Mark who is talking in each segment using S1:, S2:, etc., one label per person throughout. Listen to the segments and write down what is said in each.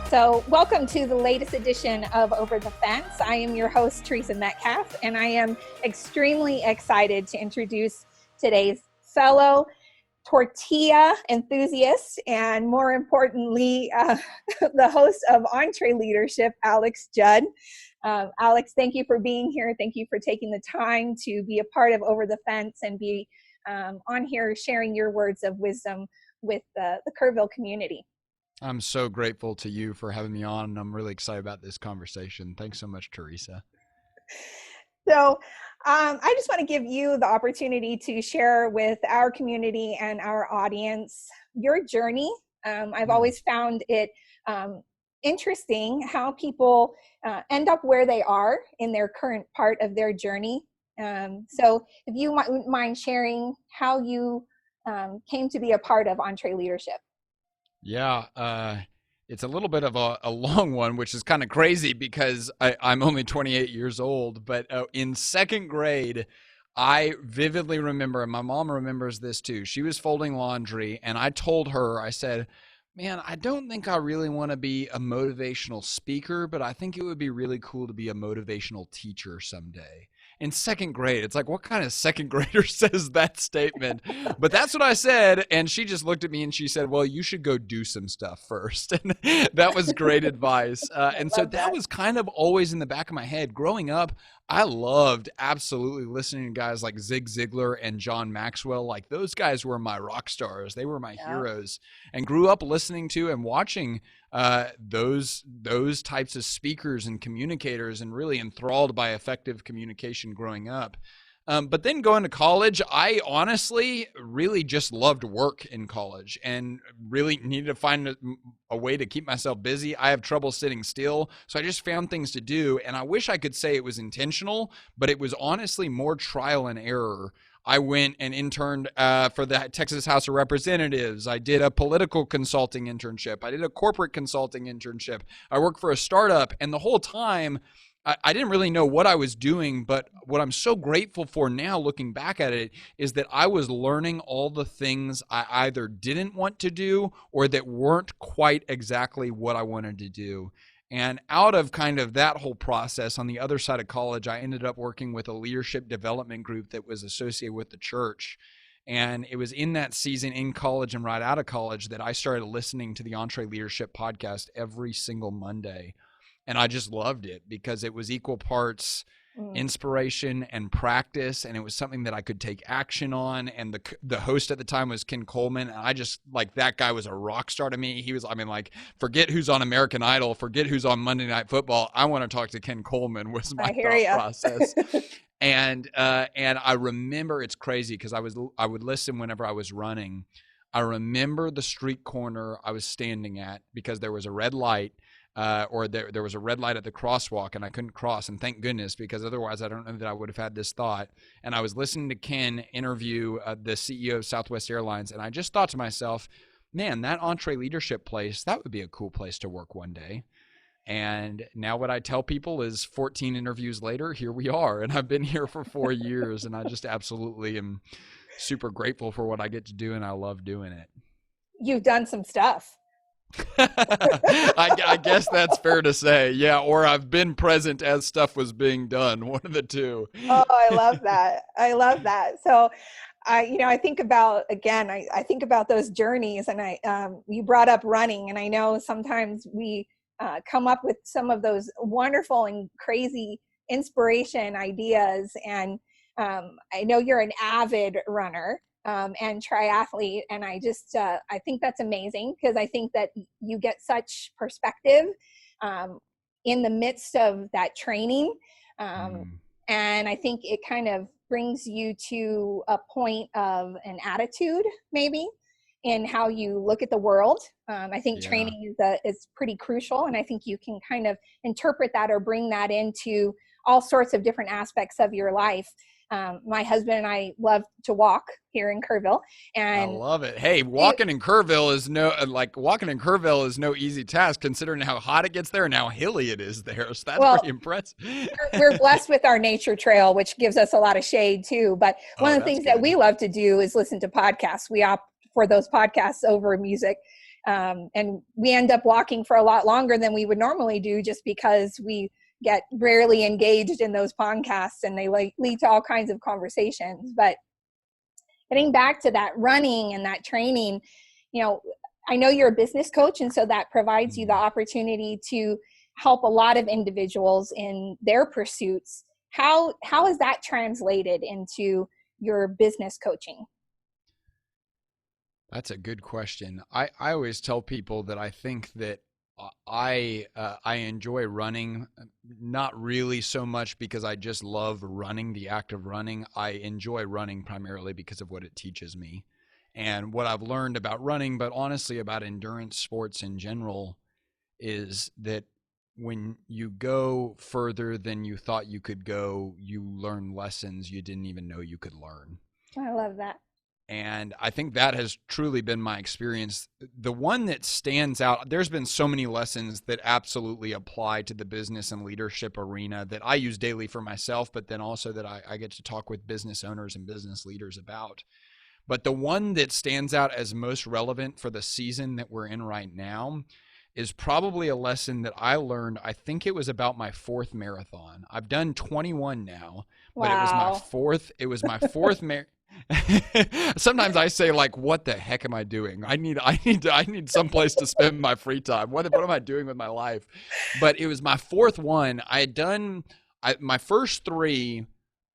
S1: So welcome to the latest edition of Over the Fence. I am your host, Teresa Metcalf, and I am extremely excited to introduce today's fellow tortilla enthusiast and, more importantly, the host of EntreLeadership, Alex Judd. Alex, thank you for being here. Thank you for taking the time to be a part of Over the Fence and be on here sharing your words of wisdom with the Kerrville community.
S2: I'm so grateful to you for having me on, and I'm really excited about this conversation. Thanks so much, Teresa.
S1: So I just want to give you the opportunity to share with our community and our audience your journey. I've always found it interesting how people end up where they are in their current part of their journey. So if you wouldn't mind sharing how you came to be a part of EntreLeadership.
S2: Yeah, it's a little bit of a long one, which is kind of crazy because I'm only 28 years old. But in second grade, I vividly remember, and my mom remembers this too, she was folding laundry, and I told her, I said, man, I don't think I really want to be a motivational speaker, but I think it would be really cool to be a motivational teacher someday. In second grade, it's like, what kind of second grader says that statement? But that's what I said, and she just looked at me and she said, well, you should go do some stuff first. And that was great advice. And so that was kind of always in the back of my head. Growing up, I loved absolutely listening to guys like Zig Ziglar and John Maxwell. Like, those guys were my rock stars. They were my heroes, and grew up listening to and watching those types of speakers and communicators, and really enthralled by effective communication growing up. But then going to college, I honestly really just loved work in college and really needed to find a way to keep myself busy. I have trouble sitting still, so I just found things to do. And I wish I could say it was intentional, but it was honestly more trial and error. I went and interned for the Texas House of Representatives. I did a political consulting internship. I did a corporate consulting internship. I worked for a startup, and the whole time, I didn't really know what I was doing, but what I'm so grateful for now, looking back at it, is that I was learning all the things I either didn't want to do or that weren't quite exactly what I wanted to do. And out of kind of that whole process, on the other side of college, I ended up working with a leadership development group that was associated with the church. And it was in that season in college and right out of college that I started listening to the EntreLeadership podcast every single Monday. And I just loved it because it was equal parts inspiration and practice, and it was something that I could take action on. And the host at the time was Ken Coleman, and I just, like, that guy was a rock star to me. He was, I mean, like, forget who's on American Idol, forget who's on Monday Night Football. I want to talk to Ken Coleman was my thought process. And I remember, it's crazy because I would listen whenever I was running. I remember the street corner I was standing at because there was a red light. Or there was a red light at the crosswalk and I couldn't cross, and thank goodness, because otherwise I don't know that I would have had this thought. And I was listening to Ken interview the CEO of Southwest Airlines, and I just thought to myself, man, that EntreLeadership place, that would be a cool place to work one day. And now what I tell people is 14 interviews later, here we are, and I've been here for 4 years, and I just absolutely am super grateful for what I get to do, and I love doing it.
S1: You've done some stuff.
S2: I guess that's fair to say. Yeah, or I've been present as stuff was being done. One of the two.
S1: Oh, I love that. I love that. So, I think about, again, I think about those journeys, and you brought up running, and I know sometimes we come up with some of those wonderful and crazy inspiration ideas. And I know you're an avid runner. And triathlete. And I think that's amazing, because I think that you get such perspective in the midst of that training. And I think it kind of brings you to a point of an attitude, maybe, in how you look at the world. I think training is pretty crucial. And I think you can kind of interpret that or bring that into all sorts of different aspects of your life. My husband and I love to walk here in Kerrville, and
S2: I love it. Hey, walking in Kerrville is no easy task, considering how hot it gets there and how hilly it is there. So that's pretty impressive.
S1: We're blessed with our nature trail, which gives us a lot of shade too. But one of the things that we love to do is listen to podcasts. We opt for those podcasts over music. And we end up walking for a lot longer than we would normally do, just because we get rarely engaged in those podcasts, and they lead to all kinds of conversations. But getting back to that running and that training, I know you're a business coach, and so that provides you the opportunity to help a lot of individuals in their pursuits. How is that translated into your business coaching?
S2: That's a good question. I always tell people that I think that I enjoy running, not really so much because I just love running, the act of running. I enjoy running primarily because of what it teaches me and what I've learned about running, but honestly about endurance sports in general, is that when you go further than you thought you could go, you learn lessons you didn't even know you could learn.
S1: I love that.
S2: And I think that has truly been my experience. The one that stands out, there's been so many lessons that absolutely apply to the business and leadership arena that I use daily for myself, but then also that I get to talk with business owners and business leaders about. But the one that stands out as most relevant for the season that we're in right now is probably a lesson that I learned. I think it was about my fourth marathon. I've done 21 now, but
S1: Wow.
S2: It was my fourth marathon. Sometimes I say, like, what the heck am I doing? I need some place to spend my free time. What am I doing with my life? But it was my fourth one. I had done my first three.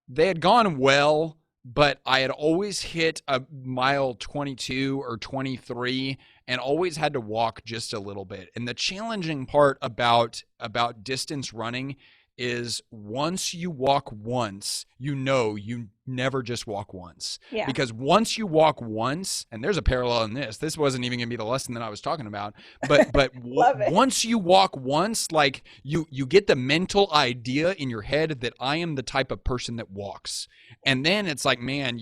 S2: They had gone well, but I had always hit a mile 22 or 23 and always had to walk just a little bit. And the challenging part about distance running is once you walk once, you never just walk once.
S1: Yeah.
S2: Because once you walk once, and there's a parallel in this wasn't even going to be the lesson that I was talking about, but once you walk once, like you get the mental idea in your head that I am the type of person that walks. And then it's like, man,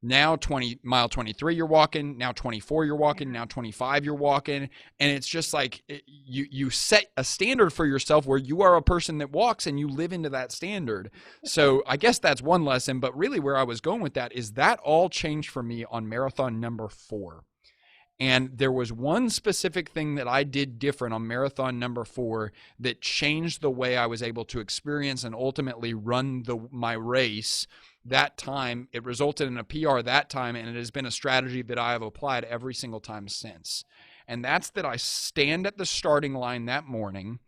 S2: now mile 23 you're walking, now 24 you're walking, now 25 you're walking, and it's just like you set a standard for yourself where you are a person that walks and you live into that standard. So I guess that's one lesson, but really where I was going with that is that all changed for me on marathon number 4. And there was one specific thing that I did different on marathon number 4 that changed the way I was able to experience and ultimately run my race. That time, it resulted in a PR that time, and it has been a strategy that I have applied every single time since. And that's that I stand at the starting line that morning,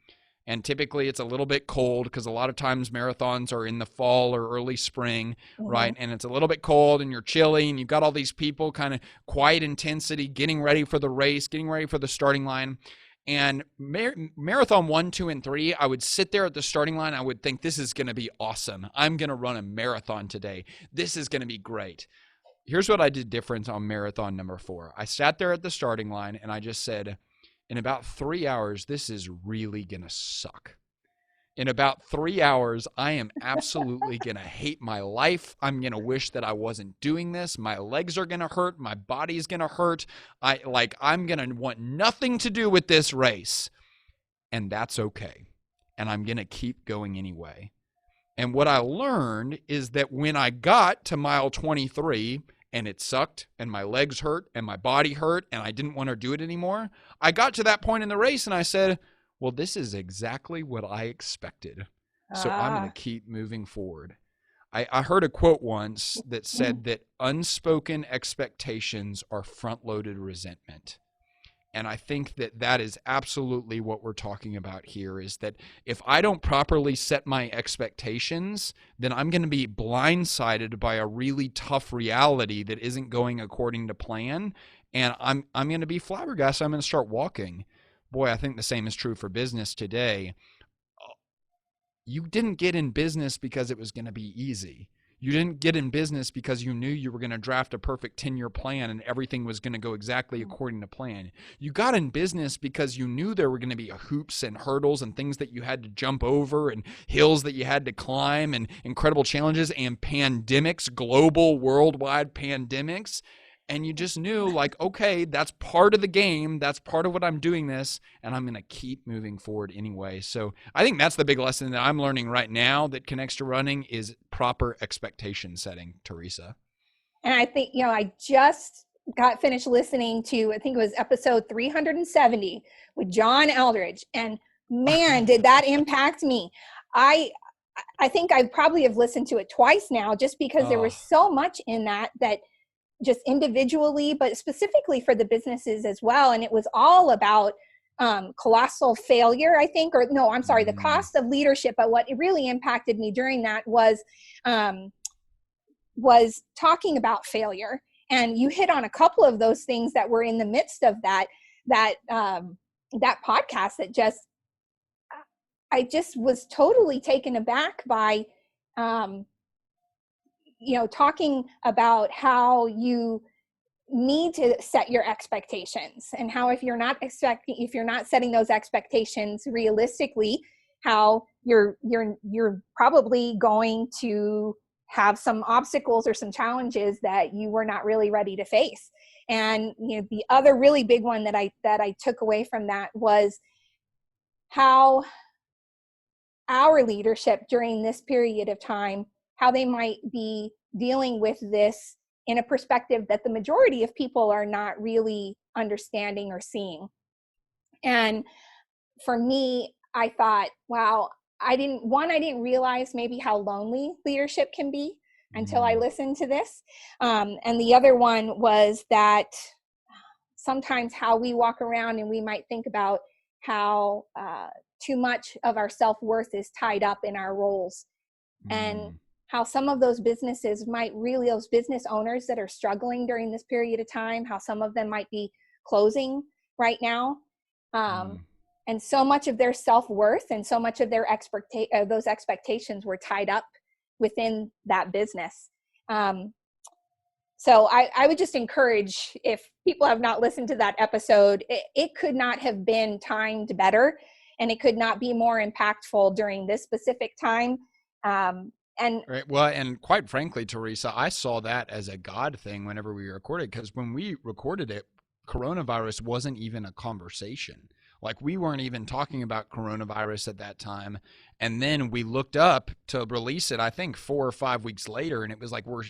S2: and typically it's a little bit cold because a lot of times marathons are in the fall or early spring, right? And it's a little bit cold and you're chilly and you've got all these people kind of quiet intensity, getting ready for the race, getting ready for the starting line. And marathon 1, 2, and 3, I would sit there at the starting line. I would think, this is going to be awesome. I'm going to run a marathon today. This is going to be great. Here's what I did different on marathon number 4. I sat there at the starting line and I just said, in about 3 hours, this is really going to suck. In about 3 hours, I am absolutely going to hate my life. I'm going to wish that I wasn't doing this. My legs are going to hurt. My body's going to hurt. I'm going to want nothing to do with this race. And that's okay. And I'm going to keep going anyway. And what I learned is that when I got to mile 23 and it sucked and my legs hurt and my body hurt and I didn't want to do it anymore, I got to that point in the race and I said, well, this is exactly what I expected. So I'm going to keep moving forward. I heard a quote once that said that unspoken expectations are front-loaded resentment. And I think that that is absolutely what we're talking about here, is that if I don't properly set my expectations, then I'm going to be blindsided by a really tough reality that isn't going according to plan. And I'm going to be flabbergasted. I'm going to start walking. Boy, I think the same is true for business today. You didn't get in business because it was going to be easy. You didn't get in business because you knew you were going to draft a perfect 10-year plan and everything was going to go exactly according to plan. You got in business because you knew there were going to be hoops and hurdles and things that you had to jump over and hills that you had to climb and incredible challenges and pandemics, global, worldwide pandemics. And you just knew, like, okay, that's part of the game. That's part of what I'm doing this, and I'm going to keep moving forward anyway. So I think that's the big lesson that I'm learning right now that connects to running is proper expectation setting, Teresa.
S1: And I think, I just got finished listening to, I think it was episode 370 with John Eldredge, and man, did that impact me. I think I probably have listened to it twice now, just because there
S2: Oh,
S1: was so much in that just individually, but specifically for the businesses as well. And it was all about colossal failure, I think, or no, I'm sorry, the cost of leadership. But what it really impacted me during that was talking about failure. And you hit on a couple of those things that were in the midst of that podcast that I just was totally taken aback by, talking about how you need to set your expectations, and how if you're not setting those expectations realistically, how you're probably going to have some obstacles or some challenges that you were not really ready to face. And the other really big one that I took away from that was how our leadership during this period of time, how they might be dealing with this in a perspective that the majority of people are not really understanding or seeing. And for me, I thought, wow, I didn't realize maybe how lonely leadership can be until I listened to this. And the other one was that sometimes how we walk around and we might think about how too much of our self-worth is tied up in our roles, and how some of those businesses those business owners that are struggling during this period of time, how some of them might be closing right now. And so much of their self-worth and so much of their those expectations were tied up within that business. So I would just encourage, if people have not listened to that episode, it could not have been timed better, and it could not be more impactful during this specific time.
S2: Right. Well, and quite frankly, Teresa, I saw that as a God thing whenever we recorded, because when we recorded it, coronavirus wasn't even a conversation. Like, we weren't even talking about coronavirus at that time. And then we looked up to release it, I think 4 or 5 weeks later, and it was like we're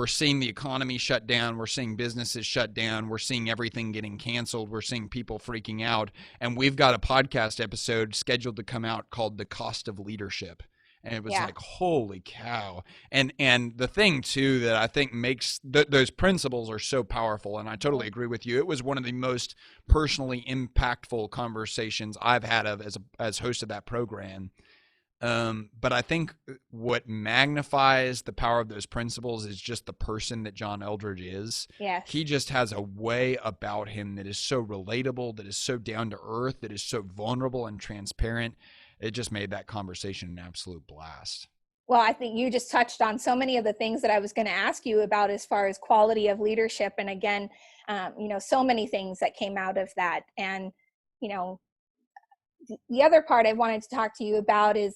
S2: seeing the economy shut down. We're seeing businesses shut down. We're seeing everything getting canceled. We're seeing people freaking out. And we've got a podcast episode scheduled to come out called The Cost of Leadership. And it was like, holy cow. And the thing, too, that I think makes those principles are so powerful, and I totally agree with you. It was one of the most personally impactful conversations I've had as host of that program. But I think what magnifies the power of those principles is just the person that John Eldredge is.
S1: Yes.
S2: He just has a way about him that is so relatable, that is so down to earth, that is so vulnerable and transparent. It just made that conversation an absolute blast.
S1: Well, I think you just touched on so many of the things that I was going to ask you about as far as quality of leadership. And again, so many things that came out of that. And, the other part I wanted to talk to you about is,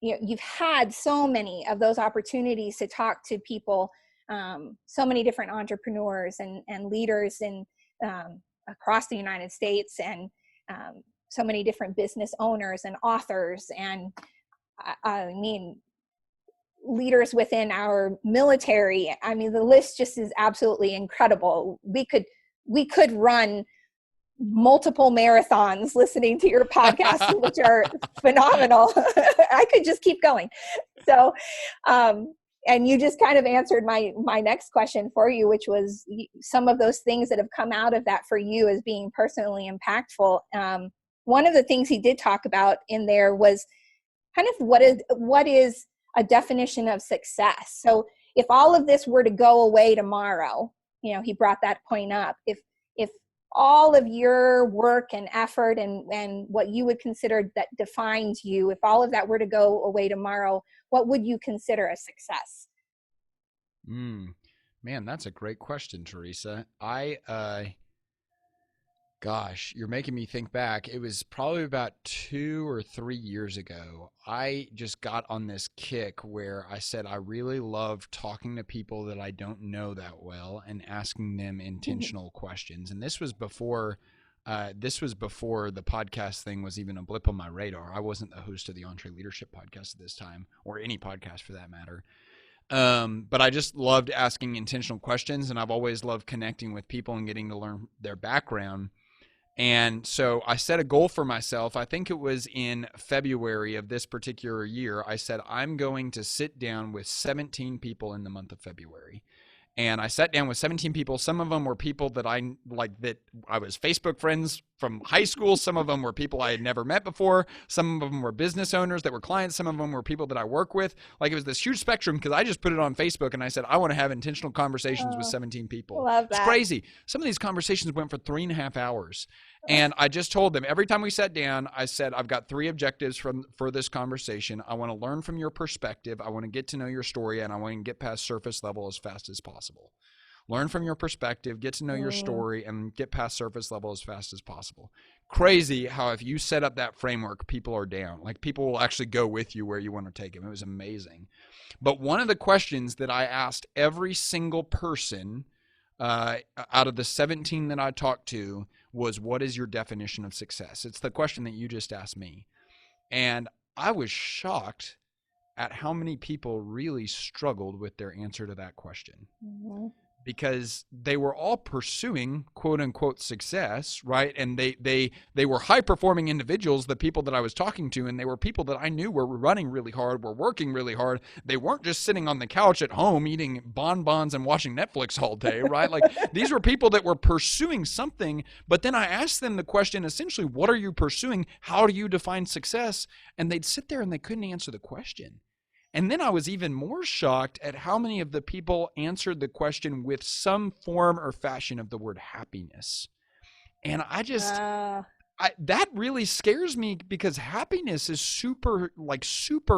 S1: you've had so many of those opportunities to talk to people, so many different entrepreneurs and leaders across the United States, and so many different business owners and authors, and leaders within our military. I mean, the list just is absolutely incredible. We could run multiple marathons listening to your podcast, which are phenomenal. I could just keep going. So, and you just kind of answered my next question for you, which was some of those things that have come out of that for you as being personally impactful. One of the things he did talk about in there was kind of what is a definition of success. So if all of this were to go away tomorrow, he brought that point up. If all of your work and effort and what you would consider that defines you, if all of that were to go away tomorrow, what would you consider a success?
S2: Man, that's a great question, Teresa. Gosh, you're making me think back. It was probably about 2 or 3 years ago. I just got on this kick where I said I really love talking to people that I don't know that well and asking them intentional questions. And this was before the podcast thing was even a blip on my radar. I wasn't the host of the EntreLeadership podcast at this time, or any podcast for that matter. But I just loved asking intentional questions, and I've always loved connecting with people and getting to learn their background. And so I set a goal for myself. I think it was in February of this particular year. I said, I'm going to sit down with 17 people in the month of February. And I sat down with 17 people. Some of them were people that I was Facebook friends from high school. Some of them were people I had never met before. Some of them were business owners that were clients. Some of them were people that I work with. Like, it was this huge spectrum, because I just put it on Facebook and I said, I want to have intentional conversations with 17 people.
S1: Love that.
S2: It's crazy. Some of these conversations went for 3.5 hours. And I just told them, every time we sat down, I said, I've got 3 objectives for this conversation. I want to learn from your perspective. I want to get to know your story, and I want to get past surface level as fast as possible. Learn from your perspective, get to know your story, and get past surface level as fast as possible. Crazy how if you set up that framework, people are down. Like, people will actually go with you where you want to take them. It was amazing. But one of the questions that I asked every single person out of the 17 that I talked to was, what is your definition of success? It's the question that you just asked me. And I was shocked at how many people really struggled with their answer to that question. Because they were all pursuing quote unquote success, right? And they were high performing individuals, the people that I was talking to, and they were people that I knew were running really hard, were working really hard. They weren't just sitting on the couch at home eating bonbons and watching Netflix all day, right? Like, these were people that were pursuing something. But then I asked them the question, essentially, what are you pursuing? How do you define success? And they'd sit there and they couldn't answer the question. And then I was even more shocked at how many of the people answered the question with some form or fashion of the word happiness. And I just, that really scares me, because happiness is super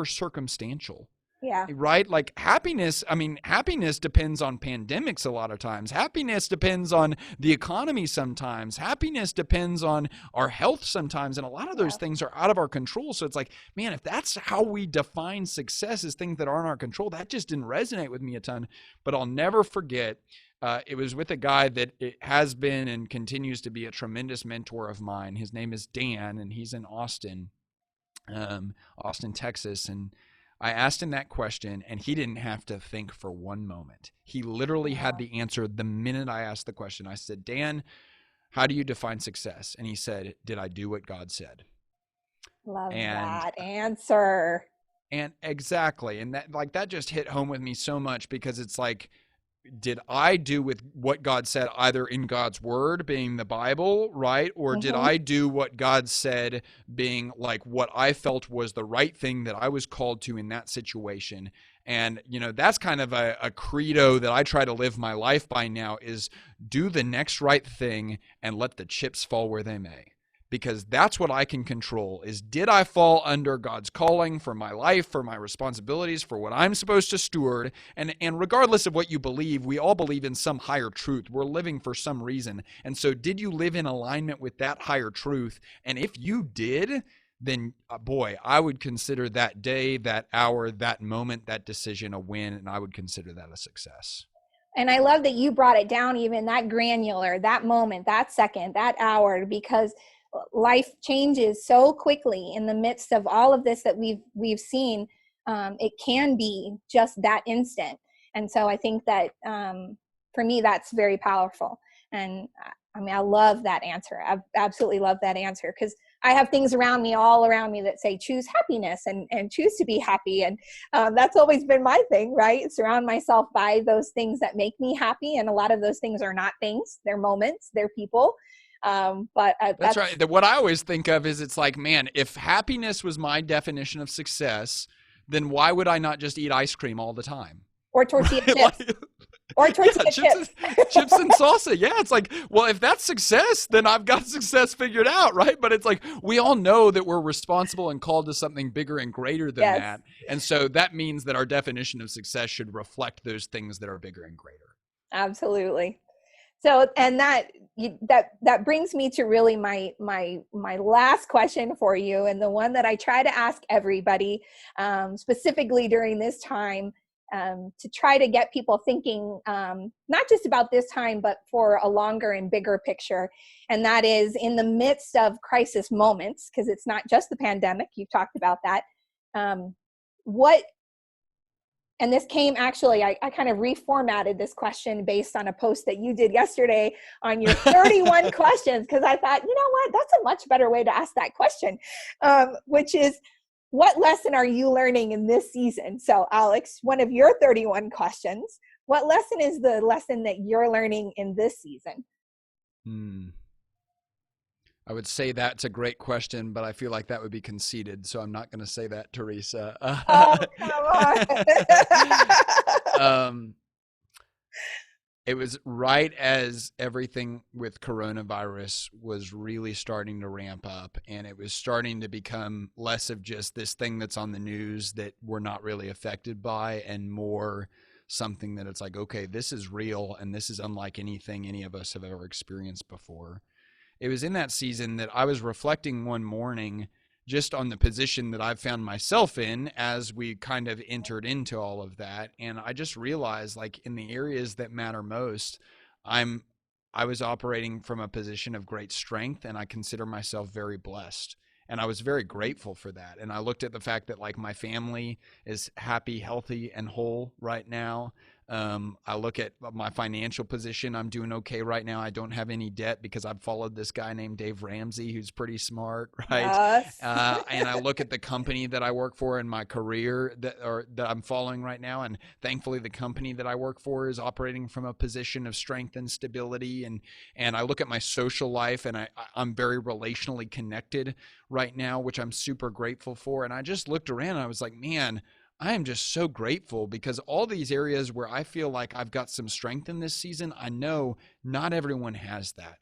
S2: circumstantial.
S1: Yeah.
S2: Right? Like, happiness depends on pandemics a lot of times. Happiness depends on the economy sometimes. Happiness depends on our health sometimes. And a lot of those things are out of our control. So it's like, man, if that's how we define success, as things that aren't our control, that just didn't resonate with me a ton. But I'll never forget, it was with a guy that it has been and continues to be a tremendous mentor of mine. His name is Dan, and he's in Austin, Texas. And I asked him that question, and he didn't have to think for one moment. He literally had the answer the minute I asked the question. I said, Dan, how do you define success? And he said, did I do what God said?
S1: Love that answer.
S2: And exactly. And that just hit home with me so much, because it's like, did I do with what God said, either in God's word being the Bible, right? Or did I do what God said being like what I felt was the right thing that I was called to in that situation? And, that's kind of a credo that I try to live my life by now, is do the next right thing and let the chips fall where they may. Because that's what I can control, is, did I fall under God's calling for my life, for my responsibilities, for what I'm supposed to steward? And regardless of what you believe, we all believe in some higher truth. We're living for some reason. And so did you live in alignment with that higher truth? And if you did, then boy, I would consider that day, that hour, that moment, that decision a win, and I would consider that a success.
S1: And I love that you brought it down even that granular, that moment, that second, that hour, because life changes so quickly in the midst of all of this that we've seen. It can be just that instant. And so I think that for me, that's very powerful. And I love that answer. I absolutely love that answer, because I have things all around me that say, choose happiness and choose to be happy. And that's always been my thing, right? Surround myself by those things that make me happy. And a lot of those things are not things, they're moments, they're people. But
S2: that's right. What I always think of is, it's like, man, if happiness was my definition of success, then why would I not just eat ice cream all the time?
S1: Or tortilla chips. Or tortilla chips.
S2: Chips and salsa. Yeah, it's like, well, if that's success, then I've got success figured out, right? But it's like, we all know that we're responsible and called to something bigger and greater than that. And so that means that our definition of success should reflect those things that are bigger and greater.
S1: Absolutely. So, and that brings me to really my last question for you, and the one that I try to ask everybody, specifically during this time, to try to get people thinking, not just about this time, but for a longer and bigger picture. And that is, in the midst of crisis moments, because it's not just the pandemic, you've talked about that. What and this came actually, I kind of reformatted this question based on a post that you did yesterday on your 31 questions, because I thought, you know what, that's a much better way to ask that question, which is, what lesson are you learning in this season? So Alex, one of your 31 questions, what lesson is the lesson that you're learning in this season?
S2: I would say that's a great question, but I feel like that would be conceited, so I'm not going to say that, Teresa.
S1: Oh, come on.
S2: It was right as everything with coronavirus was really starting to ramp up, and it was starting to become less of just this thing that's on the news that we're not really affected by, and more something that it's like, okay, this is real, and this is unlike anything any of us have ever experienced before. It was in that season that I was reflecting one morning just on the position that I've found myself in as we kind of entered into all of that. And I just realized, like, in the areas that matter most, I was operating from a position of great strength, and I consider myself very blessed. And I was very grateful for that. And I looked at the fact that, like, my family is happy, healthy, and whole right now. I look at my financial position. I'm doing okay right now. I don't have any debt because I've followed this guy named Dave Ramsey, who's pretty smart, right?
S1: Yes.
S2: And I look at the company that I work for and my career that I'm following right now. And thankfully, the company that I work for is operating from a position of strength and stability. And I look at my social life, and I'm very relationally connected right now, which I'm super grateful for. And I just looked around and I was like, man, I am just so grateful, because all these areas where I feel like I've got some strength in this season, I know not everyone has that.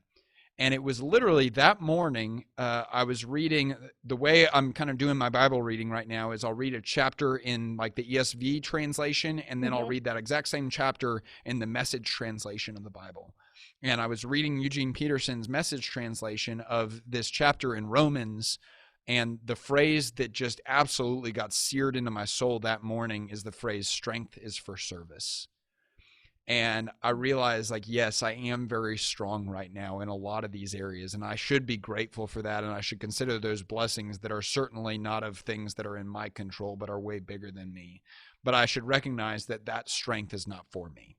S2: And it was literally that morning, I was reading. The way I'm kind of doing my Bible reading right now is I'll read a chapter in like the ESV translation, and then I'll read that exact same chapter in the Message translation of the Bible. And I was reading Eugene Peterson's Message translation of this chapter in Romans. And the phrase that just absolutely got seared into my soul that morning is the phrase, strength is for service. And I realized, like, yes, I am very strong right now in a lot of these areas, and I should be grateful for that, and I should consider those blessings that are certainly not of things that are in my control, but are way bigger than me. But I should recognize that that strength is not for me.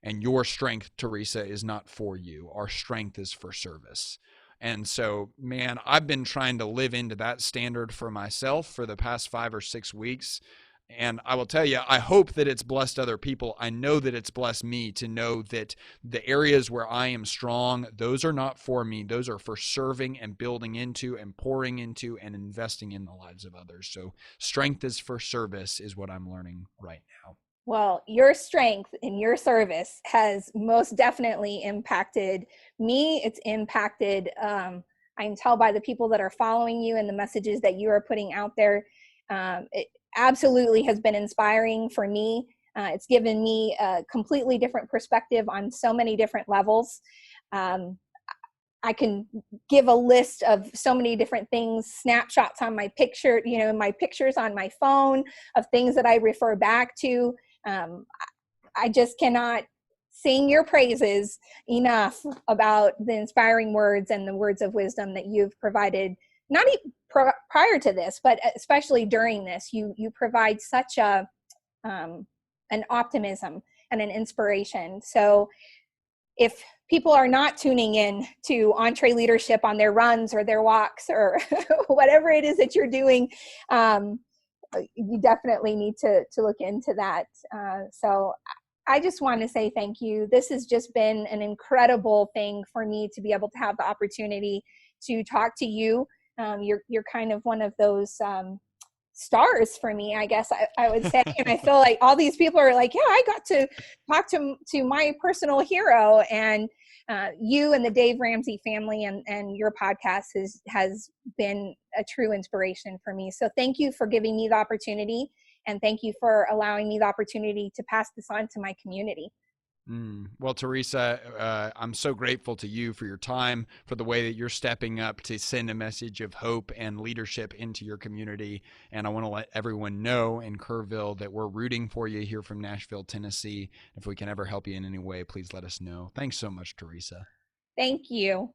S2: And your strength, Teresa, is not for you. Our strength is for service. And so, man, I've been trying to live into that standard for myself for the past 5 or 6 weeks. And I will tell you, I hope that it's blessed other people. I know that it's blessed me to know that the areas where I am strong, those are not for me. Those are for serving and building into and pouring into and investing in the lives of others. So strength is for service is what I'm learning right now.
S1: Well, your strength in your service has most definitely impacted me. It's impacted, I can tell by the people that are following you and the messages that you are putting out there. It absolutely has been inspiring for me. It's given me a completely different perspective on so many different levels. I can give a list of so many different things, snapshots on my picture, my pictures on my phone of things that I refer back to. I just cannot sing your praises enough about the inspiring words and the words of wisdom that you've provided, not even prior to this, but especially during this. You provide such an optimism and an inspiration. So if people are not tuning in to EntreLeadership on their runs or their walks or whatever it is that you're doing, you definitely need to look into that. So I just want to say thank you. This has just been an incredible thing for me to be able to have the opportunity to talk to you. You're kind of one of those stars for me, I guess I would say. And I feel like all these people are like, yeah, I got to talk to my personal hero. And you and the Dave Ramsey family and your podcast has been a true inspiration for me. So thank you for giving me the opportunity, and thank you for allowing me the opportunity to pass this on to my community.
S2: Well, Teresa, I'm so grateful to you for your time, for the way that you're stepping up to send a message of hope and leadership into your community. And I want to let everyone know in Kerrville that we're rooting for you here from Nashville, Tennessee. If we can ever help you in any way, please let us know. Thanks so much, Teresa.
S1: Thank you.